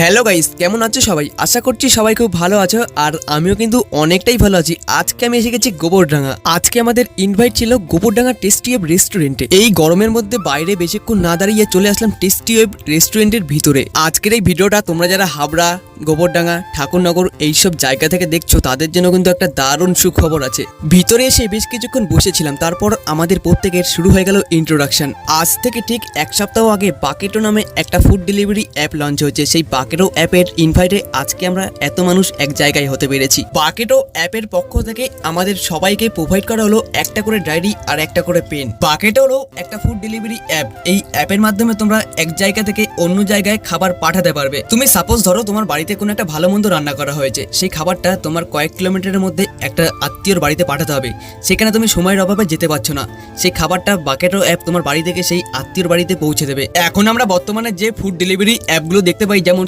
Hello guys, কেমন আছো সবাই? আশা করছি সবাই খুব ভালো আছো। আর আমিও কিন্তু অনেকটাই ভালো আছি। আজকে আমি এসে গেছি গোবরডাঙ্গা। আজকে আমাদের ইনভাইট ছিল গোবরডাঙ্গা টেস্টি ওয়েব রেস্টুরেন্টে। এই গরমের মধ্যে বাইরে বেশিক্ষণ না দাঁড়িয়ে চলে আসলাম টেস্টি ওয়েব রেস্টুরেন্টের ভিতরে। আজকের এই ভিডিওটা তোমরা যারা হাবড়া, গোবরডাঙ্গা, ঠাকুরনগর এইসব জায়গা থেকে দেখছো তাদের জন্য কিন্তু একটা দারুণ সুখবর আছে। ভিতরে এসে বেশ কিছুক্ষণ বসেছিলাম, তারপর আমাদের প্রত্যেকের শুরু হয়ে গেল ইন্ট্রোডাকশন। আজ থেকে ঠিক এক সপ্তাহ আগে বাকেটো নামে একটা ফুড ডেলিভারি অ্যাপ লঞ্চ হয়েছে। সেই বাকেটো অ্যাপের ইনভাইটে আজকে আমরা এত মানুষ এক জায়গায় হতে পেরেছি। বাকেটো অ্যাপের পক্ষ থেকে আমাদের সবাইকে প্রোভাইড করা হলো একটা করে ডায়েরি আর একটা করে পেন। বাকেটো হলো একটা ফুড ডেলিভারি অ্যাপ। এই অ্যাপের মাধ্যমে তোমরা এক জায়গা থেকে অন্য জায়গায় খাবার পাঠাতে পারবে। তুমি সাপোজ ধরো তোমার বাড়িতে কোনো একটা ভালো মন্দ রান্না করা হয়েছে, সেই খাবারটা তোমার কয়েক কিলোমিটারের মধ্যে একটা আত্মীয়র বাড়িতে পাঠাতে হবে। সেখানে তুমি সময়ের অভাবে যেতে পারছো না, সেই খাবারটা বাকেটো অ্যাপ তোমার বাড়ি থেকে সেই আত্মীয়র বাড়িতে পৌঁছে দেবে। এখন আমরা বর্তমানে যে ফুড ডেলিভারি অ্যাপগুলো দেখতে পাই, যেমন